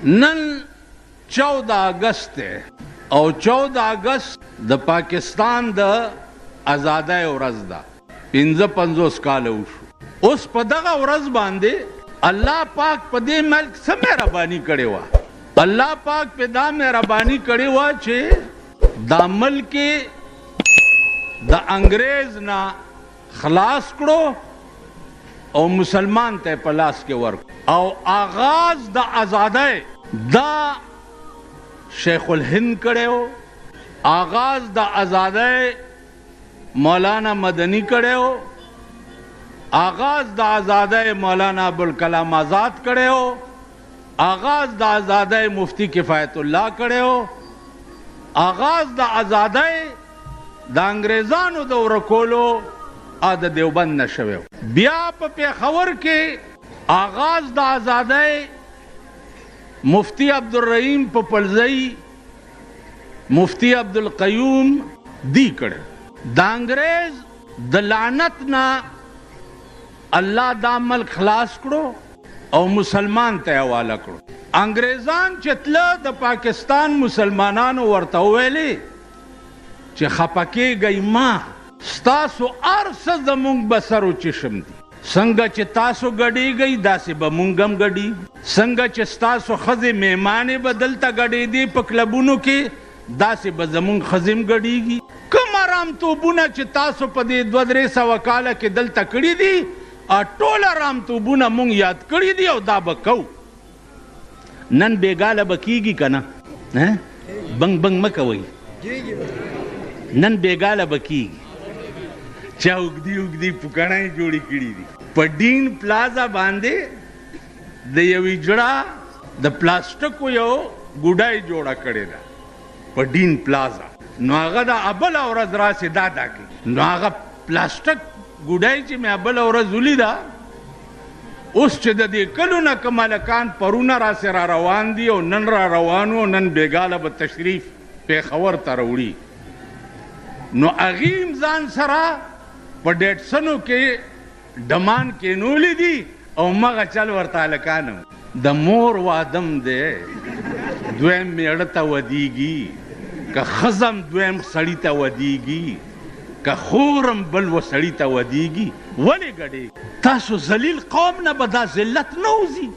नन 14 अगस्त है और 14 अगस्त द पाकिस्तान द आजादी ورځ ده 55 کال وشو اوس په دغه ورځ باندې الله پاک په دې ملک څه مهرباني کړې وه الله پاک په دا مهرباني کړې وه چې دا ملک د انګریز نه خلاص کړو او مسلمان ته په لاس کې ورکړو او آغاز د آزادۍ دا شیخ الهند کړو آغاز د آزادۍ مولانا مدنی کړو آغاز د آزادۍ مولانا ابوالکلام آزاد کړو آغاز د آزادۍ مفتی کفایت الله کړو آغاز د آزادۍ د انګریزانو د ورکولو د دیوبند نه شوی بیا په پیښور کې آغاز د آزادۍ مفتی عبدالرحیم پپلزئی مفتی عبدالقیوم دی کړه د انګریز د لعنت نه الله دا ملک خلاص کړو او مسلمان ته حواله کړو انګریزان چې تله د پاکستان مسلمانانو ورته ویلي چې خفه کېږئ ما ستاسو هر څه زموږ به سر و چشم دي څنګه چې تاسو ګډېږئ داسې به موږ هم ګډېږو څنګه چې ستاسو ښځې مېمانې به دلته ګډېدې په کلبونو کې داسې به زموږ ښځې هم ګډېږي کوم ارامتوبونه چې تاسو په دې 200-300 کاله کې دلته کړي دي ټول ارامتوبونه موږ یاد کړي دي او دا به کوو نن بېګاله به کېږي که نه بنګ بنګ مه کوئ نن بېګاله به کېږي چا اوږدي اوږدي پوکڼۍ جوړې کړي دي په ډین پلازا باندې د یوې جړه د پلاستیکو یو ګوډۍ جوړه کړې ده په ډین پلازا نو هغه د بله ورځ راسې دا کوي نو هغه پلاستیک ګوډۍ چې مې بله ورځ ولیده اوس چې د دې کلو نه که ملکان پرونه راسې را روان دي او نن را روان و نن بېګاله به تشریف پېښور ته راوړي نو هغې هم ځان سره په ډیټسنو کې ډمان کېنولي دي او مغه چل ورته هلکان د مور وادم دی دویم میړه ته ودیږي که ښځم دویم سړي ته ودیږي که خورم بل و سړي ته ودیږي ولې ګډېږي تاسو ذلیل قوم نه به دا ذلت نه وځي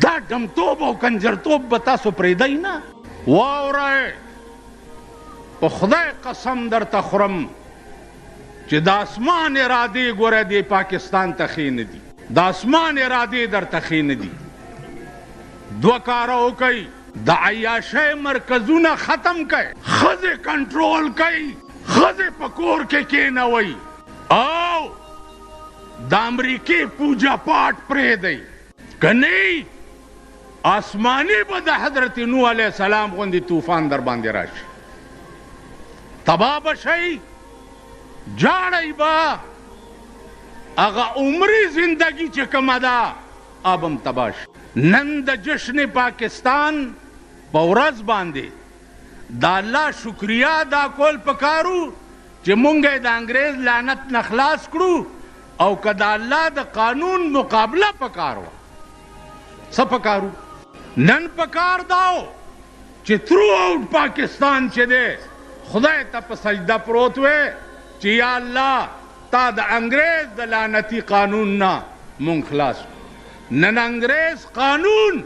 دا ډمتوب او کنجرتوب به تاسو پرېږدئ نه واورئ په خدای قسم درته خورم چې د اسمان ارادې ګوره دې پاکستان ته ښې نه دي د اسمان ارادې درته ښې نه دي 2 کاره وکئ د عیاشۍ مرکزونه ختم کئ ښځې کنټرول کئ ښځې په کور کې کېنوئ او د امریکې پوجا پاټ پرېږدئ که نه آسماني به د حضرت نوح علیه السلام غوندې طوفان در باندې راشي تباه به شئ جاړئ به هغه عمري زندگی چې کومه ده اب هم تباه شي نن د جشن پاکستان په ورځ باندې د الله شکریا دا کول پکارو چې مونږ یې د انګریز لعنت نه خلاص کړو او که د الله د قانون مقابله پکار وه څه پکارو نن پکار داو چې تھرو آؤٹ پاکستان چې دی خدای ته په سجده پروت وی چې یا الله تا د انګریز د لعنتي قانون نه مونږ خلاص نن انګریز قانون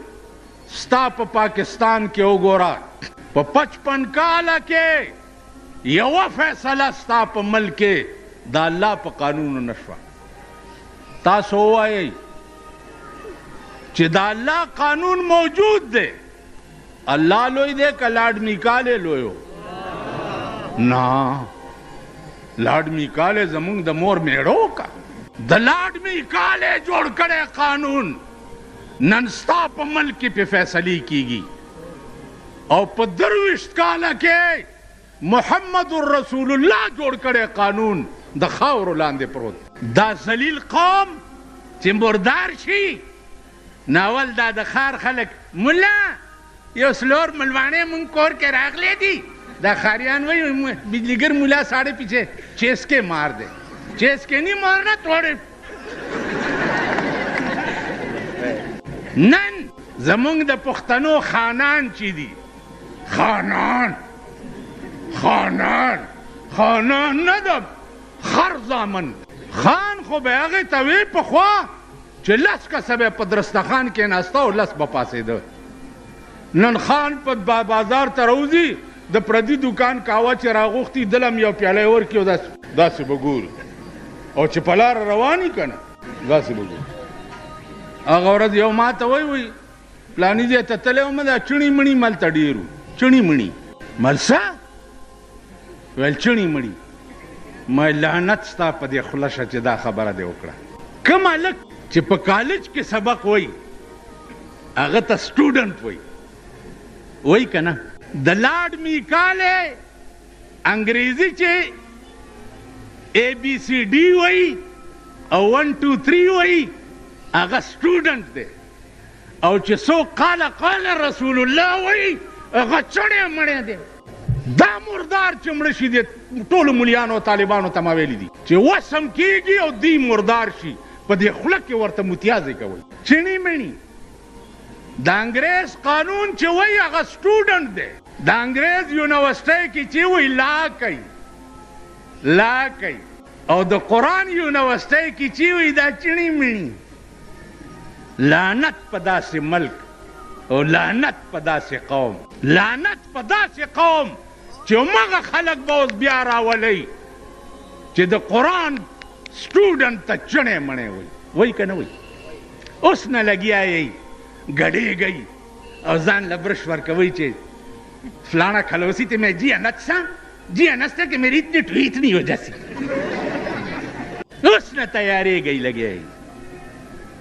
ستا په پاکستان کې وګوره په 55 کاله کې یوه فیصله ستا په ملک کې د الله په قانونو نه شوه تاسو ووایئ چې د الله قانون موجود دی الله لوی دی که لاډ میکالې لوی نه لاډ میکالې زمونږ د مور میړه کا د لاډ میکالې جوړ کړی قانون نن ستا په ملک کې پې فیصلې کیږي او په 23 کاله کې محمد رسول الله جوړ کړی قانون د خاورو لاندې پروت دا ذلیل قوم چې مردار شي ناول دا د ښار خلک ملا یو سلور ملوانې مونږ کور کې راغلی دي دا خاریان وایي بجلیګر ملا ساڑے پیچھے چیسکے مار دے چیسکے نہیں مارنا توڑے نن زمونږ د پښتنو خانان چې دي، خانان نه ده، خر زامن. خان خو به هغې ته وې پخوا چې 10 کسه به په درستخان کې ناسته او 10 به پاسېده. نن خان په بازار ته راوځي، د پردي دوکان کاوه چې راغوښتي دلم یو پیاله یې ورکړي او داسې به ګوري، او چې په لاره روان یي که نه داسې به ګوري. هغه ورځ یو ما ته وایي پلاني ځای ته تللی وم، دا چڼي مڼي ملته ډېر وو. چڼي مڼي مل څه ویل؟ چڼي مڼي. ما لعنت ستا په دې خوله شه چې دا خبره دې وکړه. کوم هلک چې په کالج کې سبق وایي هغه ته سټوډنټ وایي که نه؟ د لارډ میکالې انګریزي چې ABCD وایي او 1 2 3 وایي هغه سټوډنټ دی، او چې څوک قال رسول الله وایي هغه چڼی مړی دی. دا مردار چې مړه شي دی ټولو ملیانو او طالبانو ته ما ویلي دي چې وسم کېږي او دوی مردار شي، په دې خوله کې ورته متیازې کوئ. چڼي مڼي د انګریز قانون چې وایي هغه سټوډنټ دی. د انګریز یونیورسټۍ کې چې وایي لا کوي، او د قرآن یونیورسټۍ کې چې وایي دا چڼي مڼي. لعنت په داسې ملک او لعنت په داسې قوم، لعنت په داسې قوم چې همغه خلک به اوس بیا راولئ چې د قرآن سټوډنټ ته چڼی مڼی وایي که نه وایي؟ اوس نه لګیا یئ ګډېږئ او ځان له برش ورکوئ چې فلانا کھلوسی تے میں جی انچا جی انچتا کہ میری اتنی ٹویت نہیں ہو جیسی. اس نے تیاری گئی لگے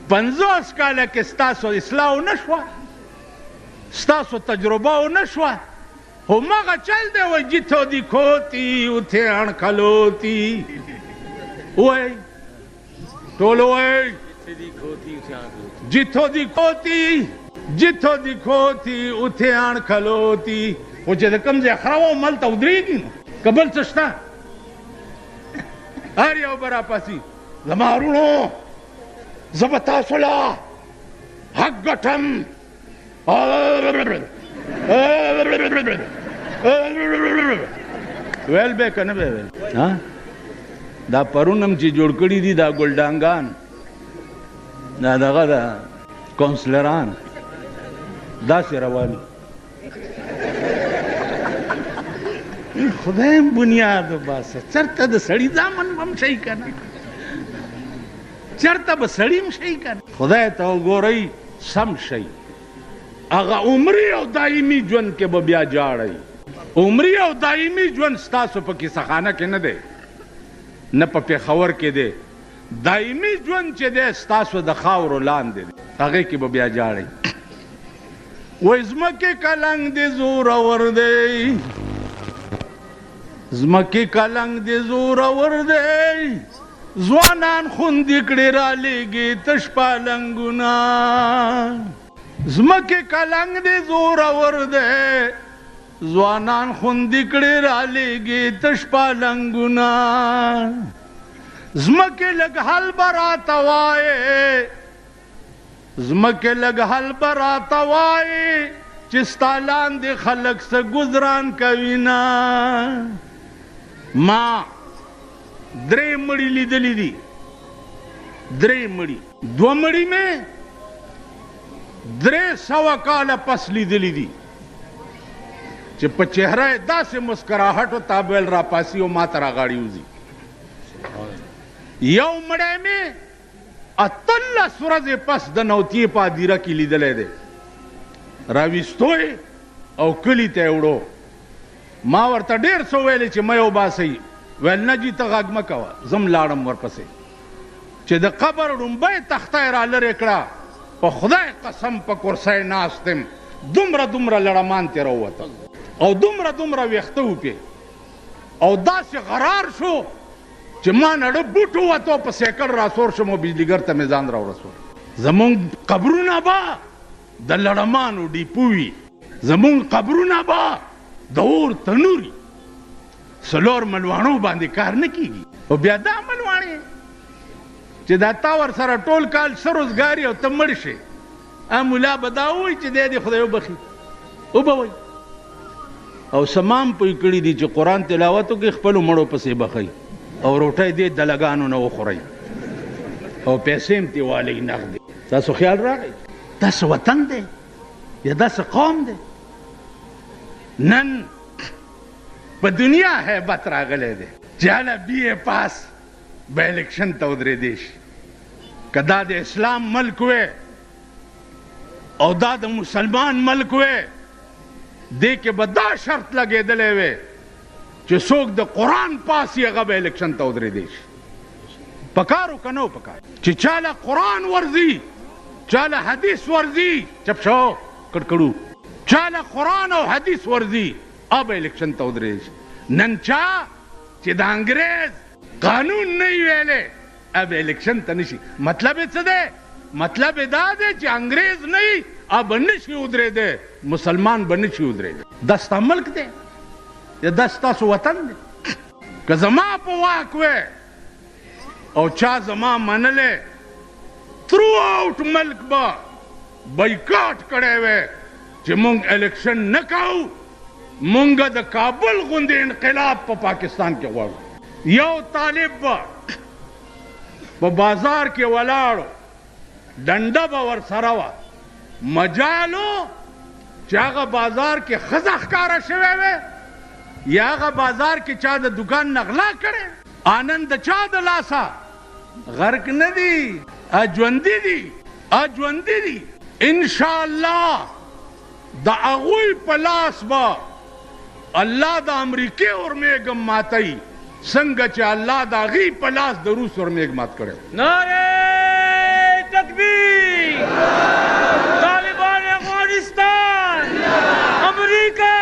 50 کاله کې ستاسو اصلاح نشوه، ستاسو تجربه نشوه، همغه چل دی وایي جیتو دی کھوتی اتھے اڼکلوتی. وایي ټول وایي جیتو دی کھوتی اتھے اڼکلوتی. خو چې د کوم ځای خره وه ملته ودرېږي نو که بل څه شته؟ هر یو به راپاسي زما وروڼو زه به تاسو له حق ګټم. ویل به که نه به ویل؟ دا پرونم چې جوړ کړي دي دا ګلډانګان، دا دغه دا کونسلران داسې رواني. خدایم بنیاد وباسه، چېرته د سړي زامن به هم شي که نه؟ چېرته به سړي هم شي که نه؟ خدای ته وګورئ سم شئ. هغه عمري او دایمي ژوند کې به بیا جاړئ. عمري او دایمي ژوند ستاسو په کیسهخانه کې نه دی، نه په پېښور کې دی. دایمي ژوند چې دی ستاسو د خاورو لاندې دی، هغې کې به بیا جاړئ. وایي ځمکې کلنګ دې زورور دی، ځمکې کلنګ دې زورور دی، ځوانان خوندې کړې رالیږي تش پالنګونه. ځمکې کلنګ دې زورور دی، ځوانان خوندې کړې رالیږي تش پالنګونه. ځمکې لږ حل به راته وایې، ځمکې لږ حل به راته وایې چې ستا لاندې خلک څه ګزران کوي نه. ما 3 مړي لیدلی دي، 3 مړي، 2 مړي مې 300 کاله پس لیدلی دي چې په چهره یې داسې مسکراهټ و تابل راپاسي او ما ته راغاړي وځي. یو مړی مې 18 ورځې پس د نوتیې په هدیره کې لیدلی دی، راویستو او کلي ته یې وړو. ما ورته ډېر څه ویلې چې مه یې وباسئ، ویل نه جي ته غږ مه کوه، زم لاړم ورپسې. چې د قبر ړومبۍ تخته یې را لرې کړه، په خدای قسم په کرسۍ ناست یم، دومره لړمان ترې راووتل او دومره ویښته وپې او داسې غرار شو چې ما نړه بوټ ووتو، په سیکل راسور شم او بجلیګر ته مې ځان راورسول. زمونږ قبرونه به د لړمانو ډیپو وي، زمونږ قبرونه به د اور تنوري. 4 ملواڼو باندې کار نه کېږي. او بیا دا ملواڼې چې دا تا ورسره ټول کال ښه روزګار یې او ته مړ شې، مولا بداوي چې دې خدای وبخي او به او سمام پوی کړی دي چې قرآن تلاوت وکړي خپلو مړو پسې بخي او روټۍ دې دلګانو نه وخورئ او پیسې هم ترې والئ نغدې. تاسو خیال راغی؟ داسې وطن دی یا داسې قوم دی؟ نن په دنیا هیبت راغلی دی چې هله BA پاس به الیکشن ته ودرېدی شي. که دا د اسلام ملک وی او دا د مسلمان ملک وی دې کې به دا شرط لګېدلی وی چې څوک د قرآن پاس یې هغه به الیکشن ته ودرېدی شي. پکار و که نه پکار چې چاله قرآن ورځي چاله حدیث ورځي چپ شو کړکړو چاله قرآن او حدیث ورځي هغه به الیکشن ته ودرېدی شي. نن چا چې د انګریز قانون نه وی ویلی هغه به الیکشن ته نشي. مطلب یې څه دی؟ مطلب یې دا دی چې انګریز نه وي هغه به نشي ودرېدی، مسلمان به نشي ودرېدی. دا ستا ملک دی یا دا ستاسو وطن دی؟ که زما په واک وی او چا زما منلی تھرو آؤٹ ملک به بایکاټ کړی وی چې مونږ الیکشن نه کوو، مونږ د کابل غوندې انقلاب په پاکستان کې غواړو. یو طالب به په بازار کې ولاړو ډنډه به ورسره وه مجالو چې هغه بازار کې ښځه ښکاره شوی وی یا هغه بازار کې چا د دکان نه غلا کړی. آنند د چا د لاسه غرق نه دي، ژوندي دي، ژوندي دي. انشاءالله د هغوی په لاس به الله د امریکې اورمیږم ماتوي څنګه چې الله د هغې په لاس د روس اورمیږ مات کړی. نعرې تکبیر، طالبان افغانستان، امریکا.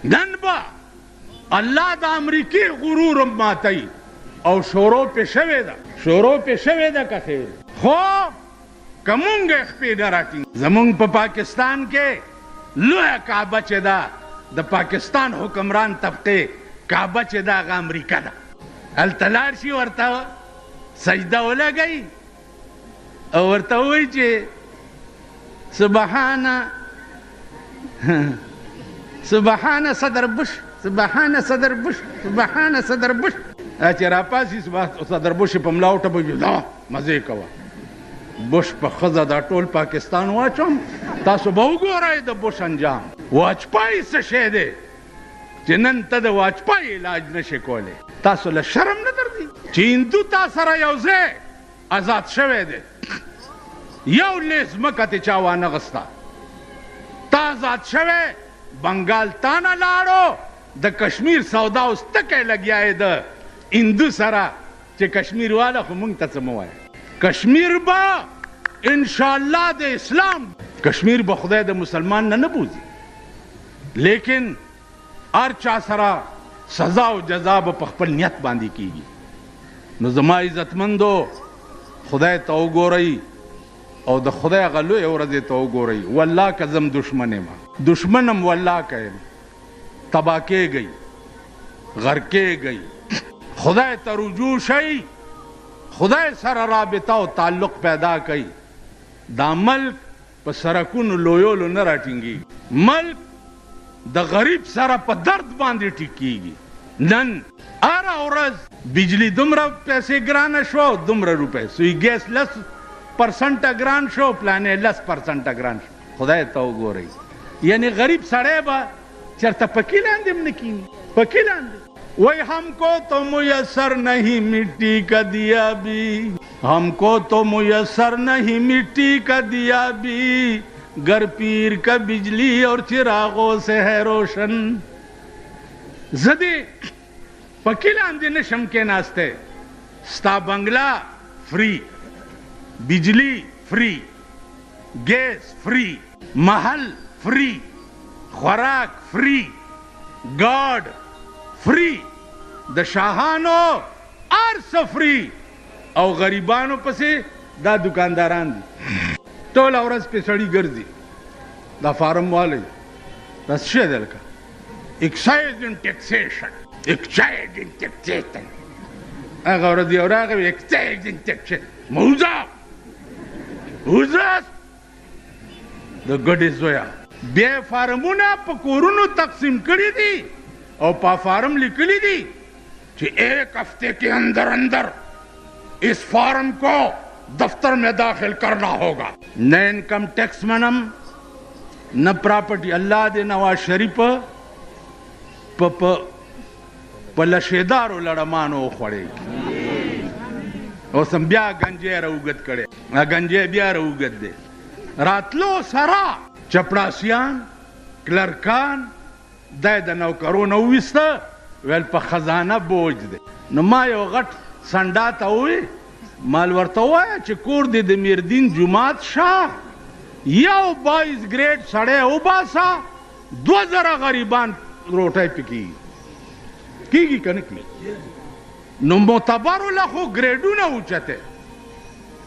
نن به الله د امریکې غرور هم ماتوي او شروع پې شوې ده، شروع پې شوې ده که خیر. خو که مونږ یې خپې نه راټینګ زمونږ په پاکستان کې لویه کعبه چې ده د پاکستان حکمران طبقې کعبه چې ده هغه امریکا ده. هلته لاړ شي ورته سجده ولګوي او ورته ووایي چې سبحانه صدر بش، سبحانه صدر بش، سبحانه صدر بش. چې راپاسي صدر بش په ملا وټپوي دا مزې کوه بش په ښځه دا ټول پاکستان واچوم. تاسو به وګورئ د بش انجام. واجپای څه شی دی چې نن ته د واجپای علاج نشې کولی؟ تاسو له شرم نه درځي چې هندو تا سره یو ځای آزاد شوی دی، یو لیز ځمکه تې چا وانغسته، تا آزاد شوی، بنګال تا نه لاړو، د کشمیر سودا اوس ټکی لګیا یې د هندو سره چې کشمیر واله خو مونږ ته څه مه وایه. کشمیر به انشاءالله د اسلام، کشمیر به خدای د مسلمان نه بوځي، لیکن هر چا سره سزا او جزا به په خپل نیت باندې کیږي. نو زما عزتمندو خدای ته وګورئ او د خدای هغه لویې ورځې ته وګورئ. والله که زم دشمن یم، دشمنم والله که یم، تباه کیږئ، غرقیږئ. خدای ته رجوع شئ، خدای سره رابطه او تعلق پیدا کړئ. دا ملک په سرکونو لویولو نه راټینګېږي، ملک د غریب سره په درد باندې ټیکېږي. نن هره ورځ بجلی دومره پیسې ګرانه شوه، دومره روپۍ، سوی ګیس 10% ګران شو، پلانې 10% ګران شو. خدای ته وګورئ. یعنی غریب سړی به چېرته پکې لاندې هم نه کیني، پکې لاندې. وہی ہم کو تو میسر نہیں مٹی کا دیا بھی، ہم کو تو میسر نہیں مٹی کا دیا بھی، گر پیر کا بجلی اور چراغوں سے ہے روشن. زدی پکې لاندې نشم کېناستی، ستا بنگلا فری، بجلی فری، گیس فری، محل فری، خوراک فری، گارد فری، د شاهانو ارس فری، او غریبانو پسې دا دکانداران دي ټوله ورځ پې سړي ګرځي. دا فارم والی دا څه شی دی لکه اکسایز اینډ ټیکسیشن، اکسایز اینډ ټیکسیشن. هغه ورځ یو راغی اکسایز اینډ ټیکسیشن، موزه وزس د ګډې زویا بیا فارمونه په کورونو تقسیم کړي دي او په فارم لیکلي دي कि एक हफ्ते के अंदर अंदर इस फॉर्म को दफ्तर में दाखिल करना होगा। न इनकम टैक्स मनम न प्रॉपर्टी अल्लाह दे नवाज शरीफ लशेदारो लड़मानो खोड़े और सम ब्या गंजे रउगत करे गंजे ब्या रउगत दे रातलो सरा चपड़ासियान क्लर्कान दे द नौकरो नौविस्ता वेल पे खजाना बोझ दे न मा यो गट संडा ता हुई माल वर्ता हुआ चे कोर दे दे मिर्दीन जुमात शाह यो 22 ग्रेड सड़े उबासा 2000 गरीबान रोटे पिकी की कनकी नो मोतबारो लाखो ग्रेडू ना उचते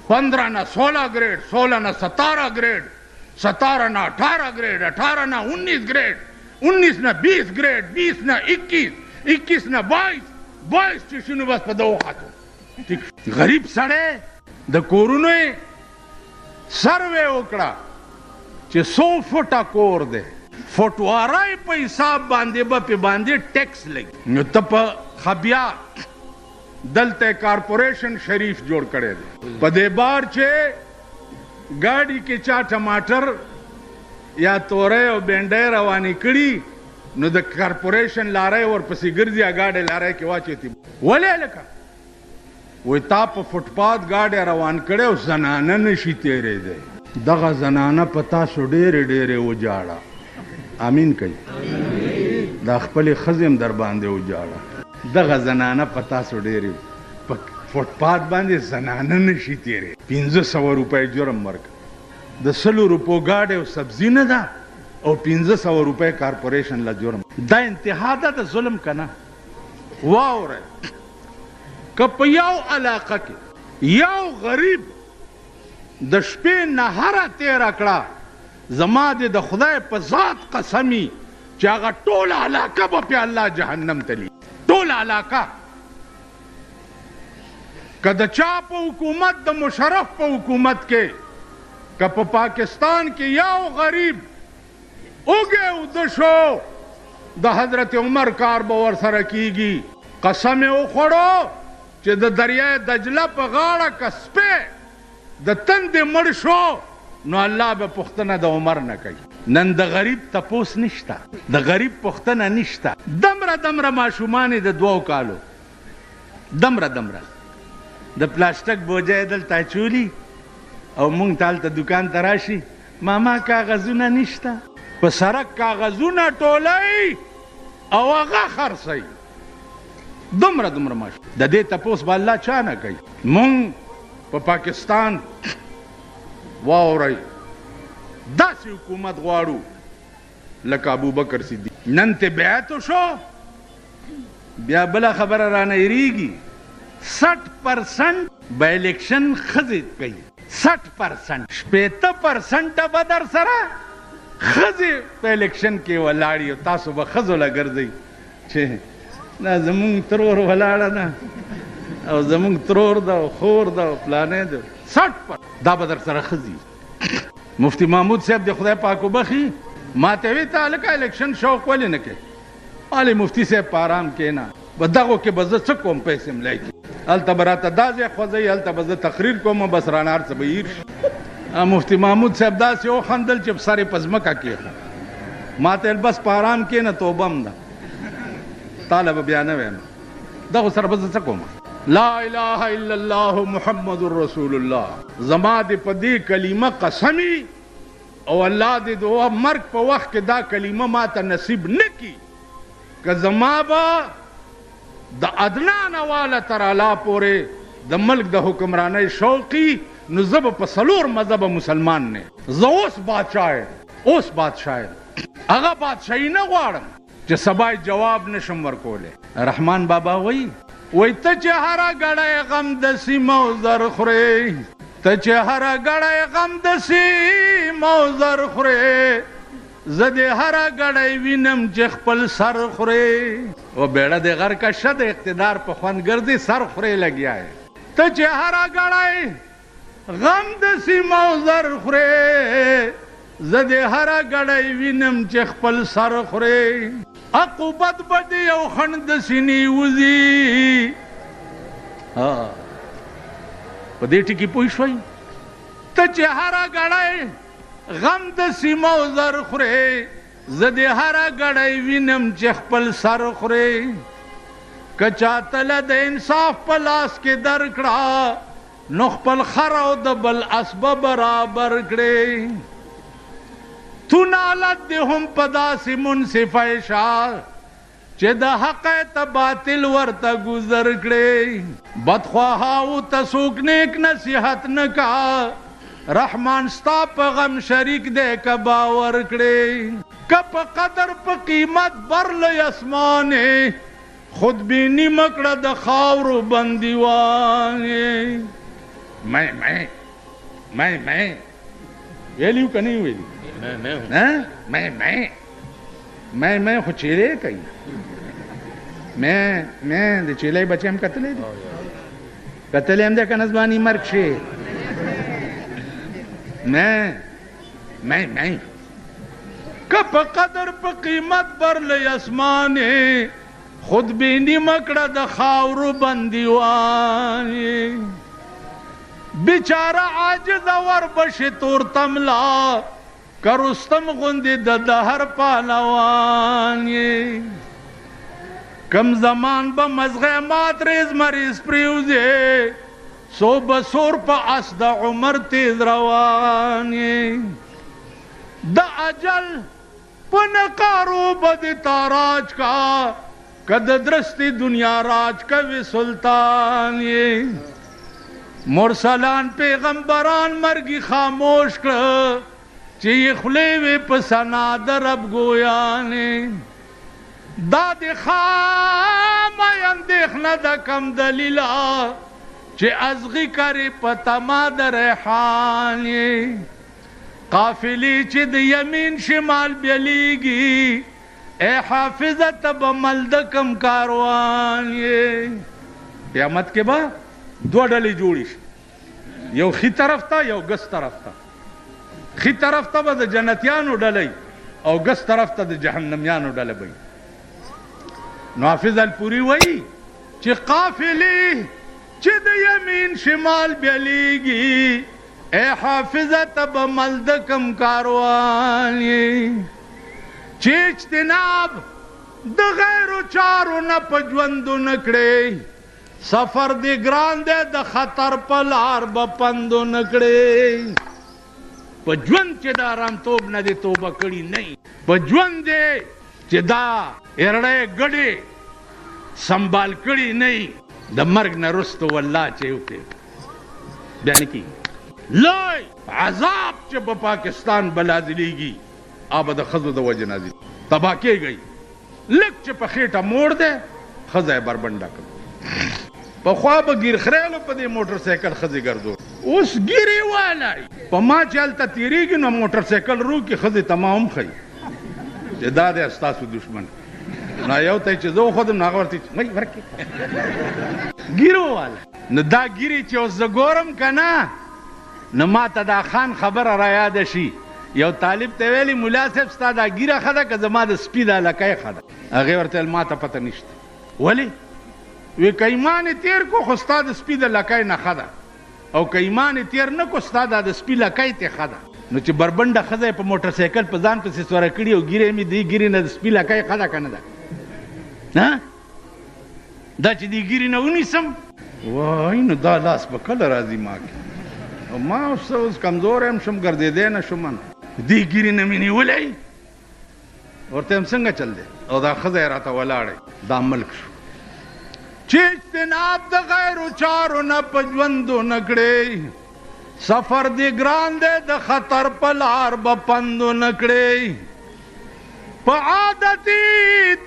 15 ना 16 ग्रेड 16 ना 17 ग्रेड 17 ना 18 ग्रेड 18 ना 19 ग्रेड 19 ना 20 ग्रेड 20 ना 21 ना 22 स्टेशन बस पे दो खातो गरीब सड़े द कोरोना सर्वे ओकड़ा चे 100 फुटा कोर दे फुटवाराई पे हिसाब बांधे पे बांधे टैक्स लगी न तप खबिया दलते कारपोरेशन शरीफ जोड़ करे दे पदे बार चे गाड़ी के चा टमाटर या तोरे और बेंडे रवानी कड़ी न द कारपोरेशन ला रहे और पसी गिरजिया गाड़े ला रहे के वाचे थी वले लका वो ताप फुटपाथ गाड़े रवान करे और जनाना नशी तेरे दे दगा जनाना पता सो डेरे डेरे उजाड़ा आमीन कही दा खपल खजम در باندې وجاړه دغه زنانه پتا سو ډېری فوټپات باندې زنانه نشي تیرې 1500 روپۍ جرم مرګ د 100 روپو گاډي او سبزی نه ده او 1500 روپۍ کارپوریشن لا جرم دا انتها ده د ظلم کنه واوره کپ یو علاقه کې یو غریب د شپې نهاره تیر کړه زما د خدای په ذات قسمی چې هغه ټول علاقه به الله جهنم تلی ټول علاقه کده چا په حکومت د مشرف په حکومت کې که په پاکستان کې یو غریب اوګه ودشو د حضرت عمر کار به ور سره کیږي قسم یې وخوړو چې د دریای دجله په غاړه کسبه د تندې مړ شو نو الله به پختنه د عمر نه کوي نن د غریب تپوس نشته د غریب پختنه نشته دمره ماشومان د 2 کالو دمره د پلاستیک بوجه دلته چولی او مونږ تالته دکان ته راشي ماما کاغذونه نشته په سړک کاغذونه ټولای او هغه خرڅي دمره ماشو د دې تپوس به الله چا نه کوي مونږ په پاکستان واورای داسې حکومت غواړو لکه ابوبکر صدیق نن ته بیعت شو بیا بلا خبره را نه یریږي 60% به الیکشن خزې کوي 60% 60% به در سره خزې په الیکشن کې ولاړی او تاسو به خزو لا ګرځئ چې نه زمونږ ترور ولاړه نه او زمونږ ترور دا خور دا پلانې دا 60% دا به در سره خزي مفتی محمود صاحب د خدای پاک وبخي ما ته وی تعلق الیکشن شوق ولې نه کوي علي مفتی صاحب په آرام کې نه بدغه کې بزه څه کوم پیسې ملای کی الته براته دازه خوځي الته بزه تقریر کوم بس رانار څه بهیر مفتی محمود صاحب داسې او خندل چې ساري پزمکا کې ما ته بس په آرام کې نه توبم ده طالب بیان ویم دغه سره بزه څه کوم لا اله الا الله محمد رسول الله زما دې په دې کلمه قسمی او الله دې د مرګ په وخت کې دا کلمه ماته نصیب نکي که زما به د عدنان والا تر اعلی پورې د ملک د حکمرانۍ شوقي نو زه به په څلور مذهب مسلمان نه زه اوس بادشاه هغه بادشاهي نه غواړم چې سبا جواب نشم ورکولی رحمان بابا وایي وای ته چې هره ګړی غم د سیمو زر خورې ته چې هره ګړی غم د سیمو زر خورې زه دې هره ګړی وینم چې خپل سر خورې او بیړه د غر کا شد اقتدار په خوند ګرځي سر خورې لګیا ته چې هره ګړی غم د سیمو زر خوري زده هر غړی وینم چې خپل سر خوري عقوبت بدی او خند سینې وزي ها په دې ټکی پوه شوي ته چې هر غړی غم د سیمو زر خوري زده هر غړی وینم چې خپل سر خوري کچا تل د انصاف په لاس کې درکړه نو خپل خر او د بل اسباب برابر کړي تو نالت دې هم په داسې منصفه شه چې د حق ته باطل ورته گزر کړي بدخواهاو ته څوک نیک نصیحت نه کا رحمان ستا په غم شریک دی که باور کړي که په قدر په قیمت برلې اسمانې خودبینی مکړه د خاورو بندیوانې میں ویلیو که نه ویلی میں خو چیرې کوي میں د چیلې بچی هم کتلی دی کتلی هم دی که نظمانی مرګ شي میں که په قدر په قیمت برلې اسمانې خودبینی مکړه د خاورو بندیوانې بیچاره عاجز وربشي تور تملا که رستم غوندې د دهر پهلوان یې کم زمان به مزغی مات ریز مریض پریوزې سو بسور په اس د عمر تیز روان یې د اجل په نقارو به د تاراج کا که د درستی دنیا راج کوي سلطان یې مرسلان پیغمبران مرگی خاموش کړه چې یې خولې وې په ثنا د رب ګویانې دا د خامه اندېښنه د کم دلیله چې ازغي کرې په تما د ریحان یې قافلې چې د یمین شمال بیلیږي اے حافظه ته به مل د کم کاروان یې قیامت کې به دو ډلې جوړې شي یو ښي طرف ته یو ګس طرف ته ښي طرف ته به د جنتیانو ډلې او ګس طرف ته د جهنمیانو ډله به نو حافظ الپوري وایي چې قافلې چې د یمین شمال بیلیږي اے حافظه ته به مل د کم کاروان یې چې اجتناب د غیرو چارو نه په ژوندو نه کړې سفر دی ګران دی د خطر په لار به پندو نه کړې په ژوند چې د ارامتوب نه دې توبه کړې نه په ژوند دی چې دا ارړې ګډې سنبال کړې نه د مرګ نه رستو والله چې وکړې بیا نه کېږي لوی عذاب چې په پاکستان به نازلېږي آبه د ښځو د وجې نازل تباه کېږئ لږ چې په خېټه موړ دی ښځه یې بربنډه کړه پخوا به ګیر خریلو په دې موټر سایکل ښځې ګرځو اوس ګیرې والی په ما چې هلته تېرېږي نو موټر سایکل روکي ښځې ته ما هم ښیي چې دا دی ستاسو دشمن نو یو ته چې زه وښودم نو هغه ورته وایي ورکې ګیرو والی نو دا ګیرې چې اوس زه ګورم که نه نو ما ته دا خان خبره را یاده شي یو طالب ته ویلي ملا صاحب ستا دا ګیره ښه ده که زما د سپي دا لکۍ ښه ده هغې ورته ویل ما ته پته نشته ولې وی که ایمان یې تېر کو خو ستا د سپي د لکۍ نه ښه ده او که ایمان یې تېر نه کو ستا دا د سپي لکۍ ته ښه ده نو چې بربنډه ښځه یې په موټر سایکل په ځان پسې سوره کړي او ګیرې مې دې ګیرې نه د سپي لکۍ ښه ده که نه ده دا چې دې ګیرې نه ونیسم وای نو دا لاس به کله راځي ما کې او ما اوس کمزوری هم شم ګرځېدی نه شم دې ګیرې نه مې نیولی ورته یم څنګه چل دی او دا ښځه یې راته ولاړی دا ملک شو چې اجتناب د غیرو چارو نه په ژوندو نه کړې سفر دې ګران دی د خطر په لار به پندو نه کړې په عادتي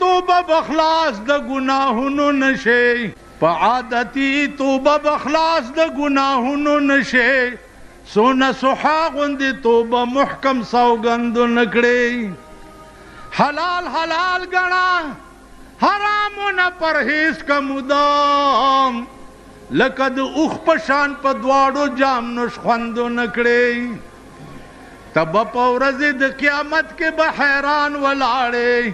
توبه به خلاص د ګناهونو نه شې په عادتي توبه به خلاص د ګناهونو نه شې سونه سوحا غوندې توبه محکم سوګندو نه کړې حلال حلال ګڼه حرامونه پرهیز کا مدام لکه د اوښ په شان په دواړو جام نوش خوندو نه کړې ته به په ورځې د قیامت کې به حیران ولاړې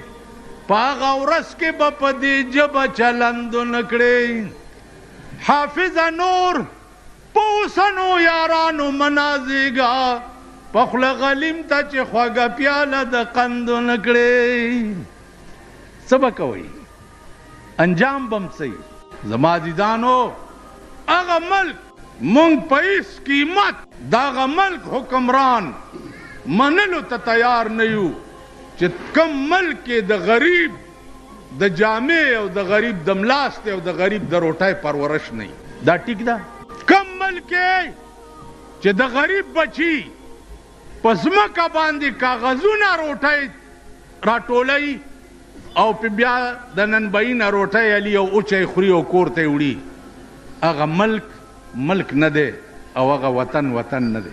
په هغه ورځ کې به په دې ژبه چلندو نه کړې حافظه نور په اوسنو یارانو منازېږه په خوله غلیم ته چې خوږه پیاله د قندو نه کړې څه به کوئ انجام به م څه زما عزیزانو هغه ملک مونږ په هیڅ قیمت د هغه ملک حکمران منلو ته تیار نه یو چې کم ملک کې د غریب د جامې او د غریب د ملاستې او د غریب د روټۍ پرورش نه دا ټیک ده کم ملک کې چې د غریب بچي په ځمکه باندې کاغذونه روټۍ راټولوي او په بیا د ننبعي نه روټۍ علي او اوچی خوري او کور ته یې وړي هغه ملک نه دی او هغه وطن نه دی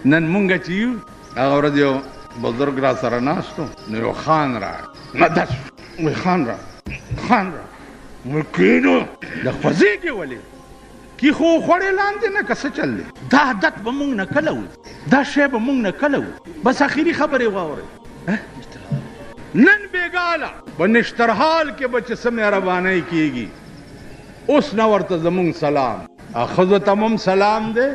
نن مونږ چې یو هغه ورځ یو بزرګ را سره ناست نو یو خان را نه داس وایي خان را وایي کینو د خوځېږې ولې کی خو خوړې لاندې نه که څه چل دی دا عادت به مونږ نه کله وو دا شی به مونږ نه کله وو بس اخري خبرې واورئ نن بېګاله په نشترحال کې به چې څه مهربانۍ کېږي اوس نه ورته زمونږ سلام ښځو ته مو سلام دی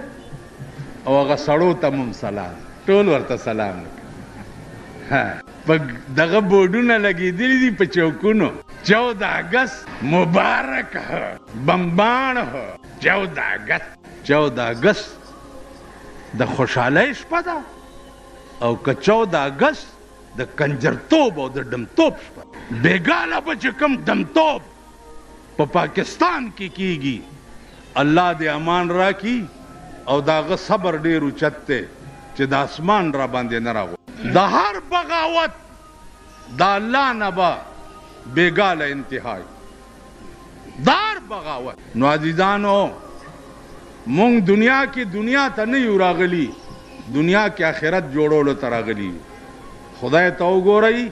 او هغه سړو ته مو سلام ټول ورته سلام په دغه بورډونه لګېدلي دي په چوکونو 14 اگست مبارک بمبان ہو 14 اگست د خوشحالۍ شپه ده او که 14 اگست د کنجرتوب او د ډمتوب شپه بېګاله به چې کوم ډمتوب په پاکستان کې کیږي الله دې امان راکړي او د هغه صبر ډېر اوچت دی چې د اسمان را باندې نه راغو د هر بغاوت د الله نه به بېګاله انتهای د هر بغاوت نو عزیزانو مونږ دنیا کې دنیا ته نه یو راغلي دنیا کې آخرت جوړولو ته راغلي خدای ته وګورئ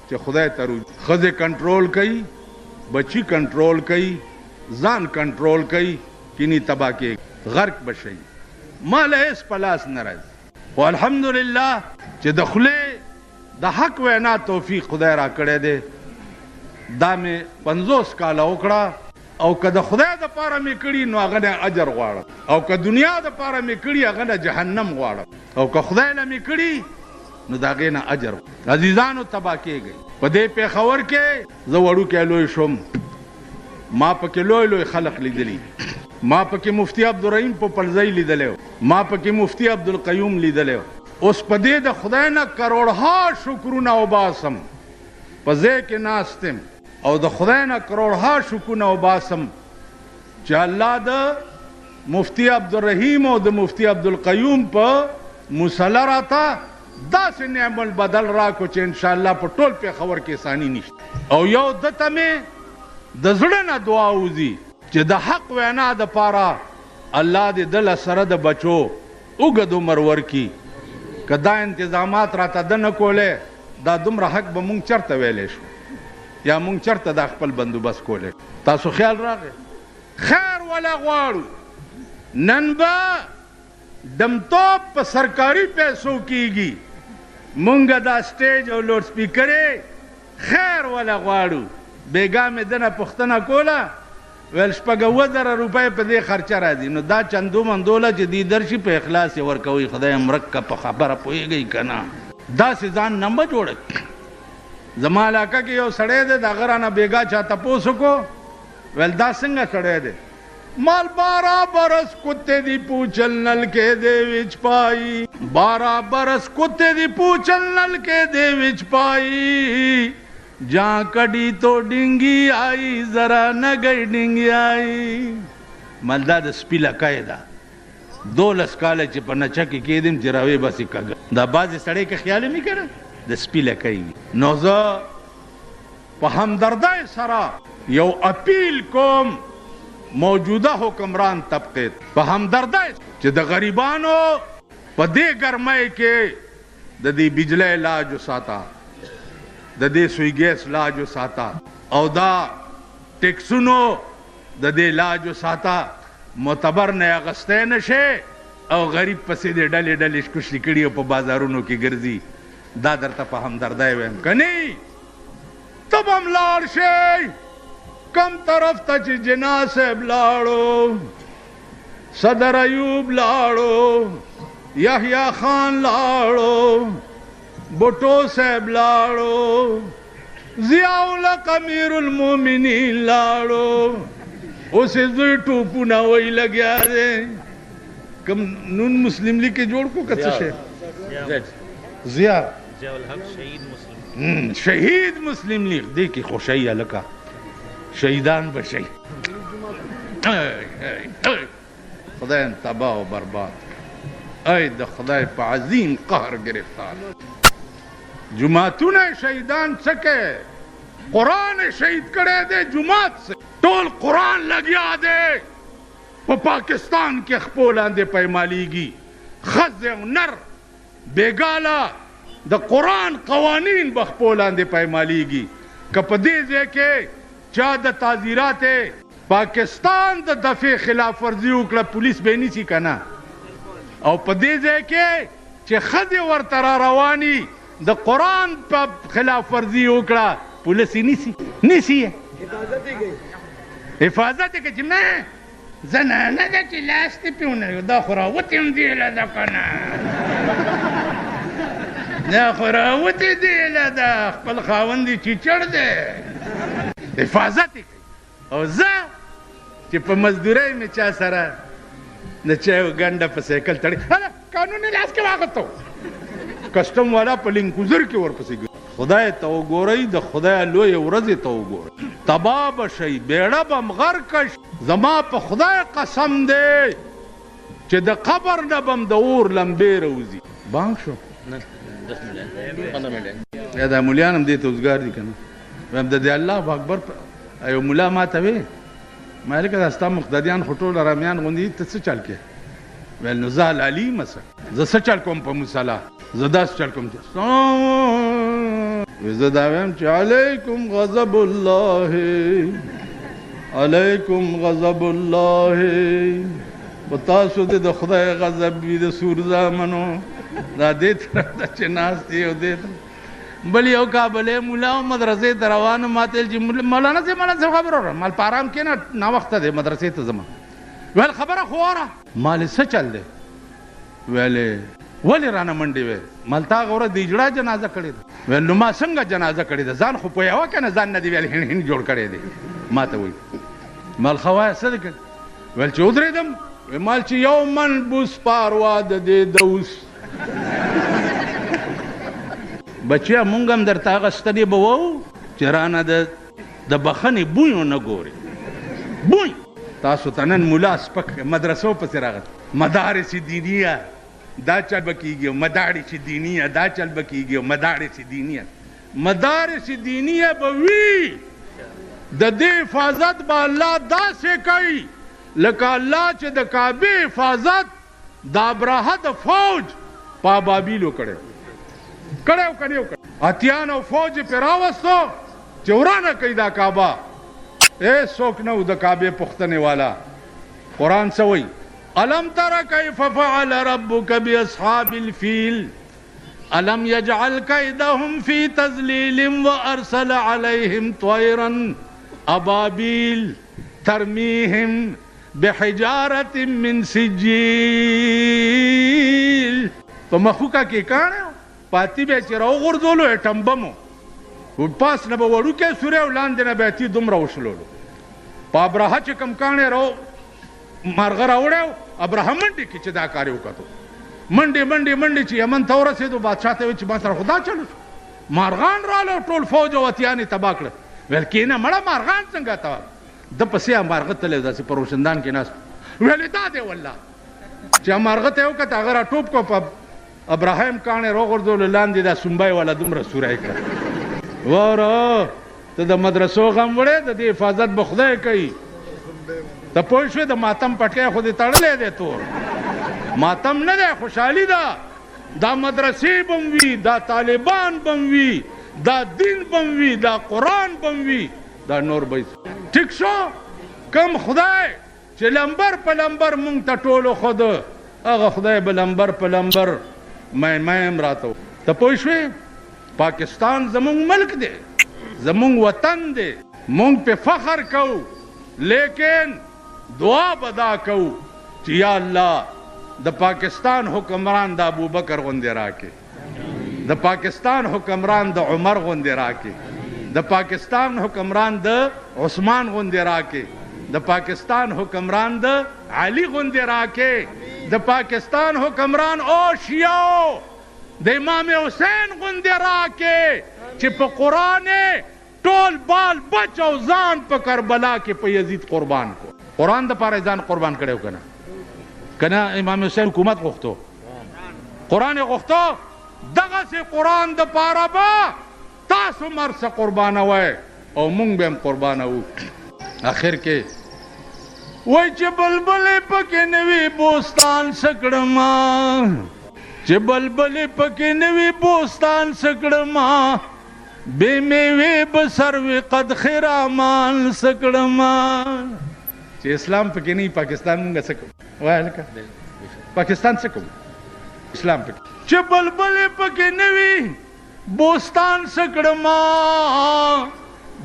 چې خدای ته ښځې کنټرول کوي بچی کنټرول کوي ځان کنټرول کوي کینی تبا کې غرق بشي مال هیڅ په لاس نه راځي خو الحمدلله چې د خولې د حق وینا توفیق خدای را کړی دی دا مې 50 کاله وکړه او که د خدای دپاره مې کړي نو هغه نه اجر غواړم او که دنیا دپاره مې کړي هغه نه جهنم غواړم او که خدای نه مې کړي نو د هغې نه اجر عزیزانو تبا کېږئ په دې پېښور کې زه وړوکی لوی شوم ما پکې لوی خلق لیدلي ما پکې مفتی عبدالرحیم په پلزی لیدلی ما پکې مفتی عبدالقیوم لیدلی اوس په دې د خدای نه کروڑها شکرونه وباسم په ځای کې ناست یم او د خدای نه کروڑها شکرونه وباسم چې الله د مفتی عبدالرحیم او د مفتی عبدالقیوم په مصله راته داسې نعم البدل راکو چې انشاءالله په ټول پېښور کې ثاني نشته او یو دته مې د زړه نه دعا وځي چې د حق وینا دپاره الله دې دله سره د بچو اوږد عمر ورکړي که دا انتظامات راته ده نه کولی دا دومره حق به مونږ چرته ویلی شو یا مونږ چرته دا خپل بندوبست کولی تاسو خیال راغی خیر ولا غواړو نن به دمتوب په سرکاري پیسو کیږي مونږ دا سټیج او لوډ سپیکرې خیر ولا غواړو بېګا مې دنه پوښتنه کوله ویل 5000 روپۍ په دې خرچه راځي نو دا چندو مندوله چې دې درشي په اخلاص یې ورکوئ خدای مرکه په خبره پوهېږئ که نه داسې ځان نه به جوړه زما علاقه کې یو سړی دی د هغه رانه بېګا چا تپوس وکړو ویل دا څنګه سړی دی مال 12 برس کتے دی پوچھل نل کے دے وچ پائی 12 برس کتے دی پوچھل نل کے دے وچ پائی جہاں کڑی تو ڈنگی آئی ذرا نہ گئی ڈنگی آئی مالدا د سپیلا قاعده 12 کاله چې په نچه کې کېدم چې راوی بسې کږه دا بعضې سړی که خیال مې کړه د سپیله کوي نو زه په همدردۍ سره یو اپیل کوم موجوده حکمران طبقه په همدردۍ چې د غریبانو په دې ګرمۍ کې د دې بجلی لاج وساته د دې سوی ګیس لاج وساته او دا ټیکسونو د دې علاج وساته معتبر نه اغستی نشي او غریب پسې دې ډلې ډلې کوشلي کړي او په بازارونو کې ګرځي دا درته په همدردی ویم که نه ته به هم لاړ شئ کم طرف ته چې جنا صاحب لاړو صدر ایوب لاړو یحیی خان لاړو بوټو صاحب لاړو ضیاء الحق امیر المومنین لاړو اوس یې زوی ټوپونه وی لګیا دی کم نون مسلم لیگ کې جوړ کو که څه شی ضیاء الحق شهید مسلم لیگ دی کې خوشی هلکه شهیدان به شي خدای تباه و برباد ای د خدای په عظیم قهر گرفتار جماعتونه شهیدان څه کوي قرآن شهید کړی دی جماعت سے ټول قرآن لګیا دی په پاکستان کې خپو لاندې پیمالیږي ښځې او نر بېګاله د قرآن قوانین به خپو لاندې پیمالیږي که په دې ځای کې چا د تعزیرات پاکستان د دفع خلاف ورزي وکړه پولیس به یې نیسي که نه او په دې ځای کې چې ښځې ورته را رواني د قرآن په خلاف ورزي وکړه پولیس یې نیسي حفاظت یې کوي چې نه زنانه ده چې لاس دې پې ونه دا خو راوتې هم دیله ده که نه دا خو راوتې دیله ده خپل خاوند یې چیچړ دی حفاظت یې کوي او زه چې په مزدورۍ مې چا سره د چا یو ګنډه په سایکل تړي قانون یې لاس کې واخیستو کسټم والا په لینکوزر کې ورپسې خدای ته وګورئ د خدای لویې ورځې ته وګورئ تباه به شئ بیړه به م غرقه زما په خدای قسم دی چې د قبر نه به م د اور لمبې راوځي بانک شو یا دا مولیان هم دې ته اوزګار دي که نه وایم د دې الله اکبر یو ملا ما ته وې ما لکه دا ستا مقتدیان خو ټول ارامیان غوندې ته څه چل کې ویل نو زه العلي مسه زه څه چل کوم په مصله زه داسې چل کوم زه دا وایم چې علیکم غضب الله علیکم غضب الله په تاسو دې د خدای غضب وي د سور زامنو دا دې طرف ته چې ناست دی او دې بل یو کابلی مولا مدرسې ته روان ما ته ویل چې مولانا صاحب خبره وکړه مال په ارام کښېنه ناوخته دی مدرسې ته ځمه ویل خبره خو واره مال څه چل دی ویلې ولې رانه منډې وې مال تا هغه ورځ د اجړا جنازه کړې ده ویل نو ما څنګه جنازه کړې ده ځان خو پوهېوه که نه ځان نه دې ویل هند هند جوړ کړی دی ما ته وایي مال ښه وایه څه دې کړ ویل چې ودرېدم مال چې یو من بوس پاروا د دې دوس بچیا مونږ هم درته هغه ستنې به وو چې رانه د بخښنې بوی نه ګورې بوی تاسو ته نن ملا سپک مدرسو پسې راغلی مدارس دینیه دا چل به کېږي او مدارس دینیه دا چل به کېږي او مدارس دینیه مدارس دینیه به وي د دې حفاظت به الله داسې کوي لکه الله چې د کعبې حفاظت د ابرهه د فوج په ابابیلو کړی کړی که نه اتیان او فوج یې پرې راوستو چې ورانه کوي دا کعبه څوک نه و د کعبې پوښتنې والا قرآن څه وایي الم تر کیف فعل ربک باصحاب الفیل الم یجعل کیدهم فی تضلیل وارسل علیهم طیرا ابابیل ترمیهم بحجارة من سجیل په مخوکه کې کاڼه پاتې به چې راوغورځولو ایټم بم پاس نه به وړوکی سورې او لاندې نه به یې دومره وشلولو په ابرهه چې کوم کاڼې مارغه راوړی ابرهه منډې کې چې دا کار یې وکتو منډې چې یمن ته ورسېدو بادشاه ته ویل چې ما سره خو دا چلو شو مارغان راغله ټول فوج او اتیان یې تباه کړه ویل کېنه مړه مارغان څنګه ته د پسې مارغه تللی داسې په روشندان کې ناست ویلې دا دی والله چې مارغه ته یې وکته هغه راټوپ کړو په ابراهیم کاڼې راوغورځولو لاندې دا سومبی والا دومره سوری کړه واره ته د مدرسو غم وړې د دې حفاظت به خدای کوي ته پوه شوې د ماتم پټکی خو دې تړلی دی تور ماتم نه دی خوشحالي ده دا مدرسې به م وي دا طالبان به م وي دا دین به م وي دا قرآن به م وي دا نور به ټیک شو کم خدای چې لمبر په لمبر مونږ ته ټولو خود هغه خدای به لمبر په لمبر میم راته ته پوه شوې پاکستان زمونږ ملک دی زمونږ وطن دی مونږ په فخر کوو لیکن دعا بدا کوو چې یا الله د پاکستان حکمران د ابوبکر غوندې راکې د پاکستان حکمران د عمر غوندې راکې د پاکستان حکمران د عثمان غوندې راکې د پاکستان حکمران د علي غوندې راکې د پاکستان حکمران او شیعو د امام حسین غوندې راکې چې په قرآن ټول بال بچ او ځان په کربلا کې په یزید قربان کو قرآن د پاره ځان قربان کړو کنه کنه امام حسین حکومت غوښتو قرآن غوښتو دغسې قرآن د پاره به تاسو مرسه قربانوئ او مونږ به هم قربانوو آخر کې وای چې بلبلې پکې نوي بوستان سکړما چې بلبلې پکې نوي بوستان سکړما بے میوے بسروی قد خرامان سکڑما چې اسلام پکې نه پاکستان مونږه سکو وای لکه پاکستان سکو اسلام پکې چې بلبلې پکې نوي بوستان سکڑما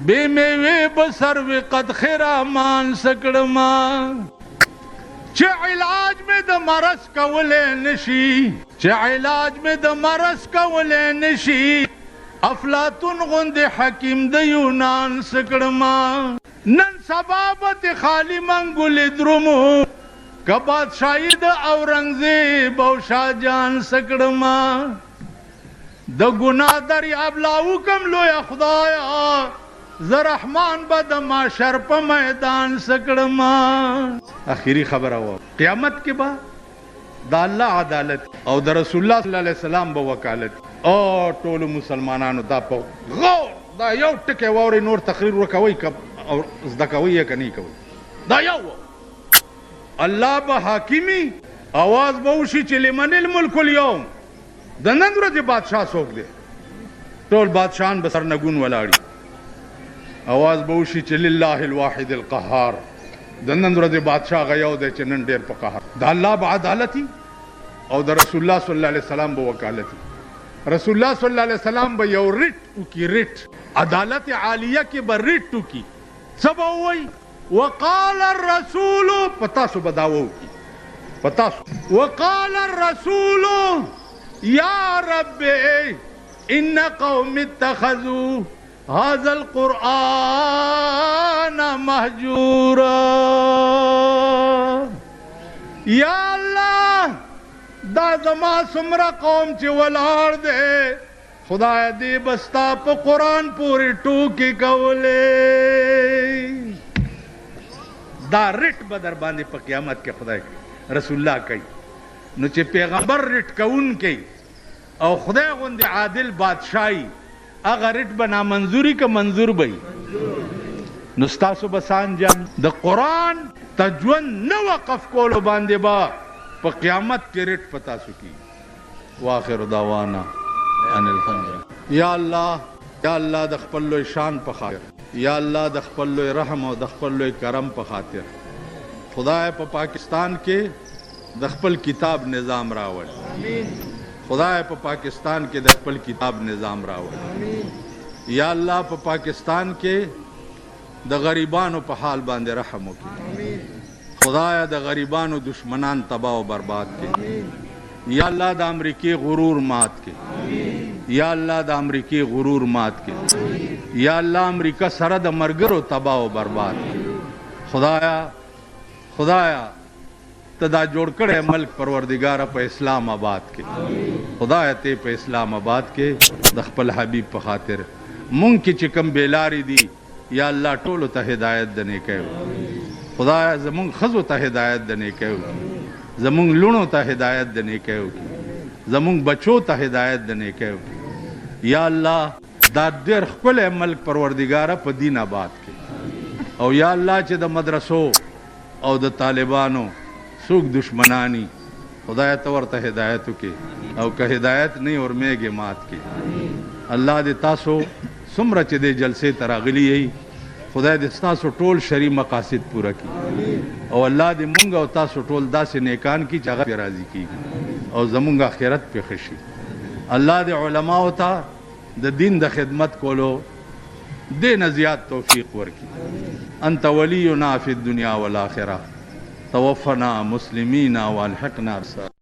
بے میوے بسروی قد خرامان سکڑما چې علاج میں د مرض کولې نشي چې علاج میں د مرض کولې نشي افلاطون غوندې حکیم د یونان سکړما نن سبابت خالی منګولې درومو که بادشاهي د اورنګزیب او شاهجان سکړما د ګناه دریاب لاو کم لویه خدایا زه رحمان به د معشر په میدان سکړما اخیری خبره وه قیامت کې به د الله عدالت او د رسول الله صلی الله علیه وسلم به وکالت او ټولو مسلمانانو دا په غور دا یو ټکی واورئ نور تقریر وکوئ او زده کوئ یې که نه کوئ دا یو الله به حاکمي اواز به وشي چې لمن الملک اليوم د نن ورځې بادشاه څوک دی ټول بادشاهان به سرنګون ولاړي اواز به وشي چې لله الواحد القهار د نن ورځې بادشاه هغه یو دی چې نن ډېر په قهر د الله به عدالتي او د رسول الله صلی الله علیه وسلم به وکالتي رسول الله صلی الله علیه وسلم به یو ریټ وکي ریټ عدالت عالیه کې به ریټ وکي څه به ووایي وقال الرسول پتاسو به دا ووکي پتاسو وقال الرسول یا رب ان قوم اتخذوا هذا القرآن مهجورا یا الله دا زما څومره قوم چې ولاړ دی خدای دې بستا په قرآن پورې ټوکې کولې دا رټ به در باندې په قیامت کې خدای رسول الله کوي نو چې پیغمبر رټ کوونکی او خدای غوندې عادل بادشاهي هغه رټ به نامنظوري که منظور به نو ستاسو به څه انجام د قرآن تجوند نه وقف کولو باندې به په قیامت کې رټ په تاسو کی واخر دعوانا ان الحمد یا الله د خپل لوی شان په خاطر یا الله د خپل لوی رحم او د خپل لوی کرم په خاطر خدای په پاکستان کې د خپل کتاب نظام راوړ خدای په پاکستان کې د خپل کتاب نظام راوړ یا الله په پاکستان کې د غریبانو په حال باندې رحم وکړي خدایا د غریبانو دشمنان تباہ و برباد کړي یا الله د امریکای غرور مات کړي یا الله د امریکای غرور مات کړي یا الله امریکا سره د مرګرو تباہ و برباد کړي خدایا ته دا جوړ کړی ملک پروردګاره په اسلام آباد کې خدای ته په اسلام آباد کې د خپل حبیب په خاطر مونږ کې چې کم بیلاری دي یا الله ټولو ته هدایت د نیکۍ خدای زمونږ ښځو ته هدایت د نیکۍ زمونږ لوڼو ته هدایت د نیکۍ زمونږ بچو ته هدایت د نیکۍ یا الله دا ډېر ښکلی ملک پروردګاره په دین آباد کې او یا الله چې د مدرسو او د طالبانو څوک دشمنانی خدای ته ورته هدایت وکړي او که هدایت نه ورمیږي مات کړي الله دې تاسو څومره چې دې جلسې ته راغلي یئ خدای دې ستاسو ټول شرعي مقاصد پوره کړي او الله دې مونږ او تاسو ټول داسې نیکان کړي چې هغه پرې راضي کېږي او زمونږ آخرت پرې ښه شي. الله دې علماو ته د دین د خدمت کولو دې نه زیات توفیق ورکړي. انت ولینا فی الدنیا والآخرة توفنا مسلمین والحقنا بالصالحین.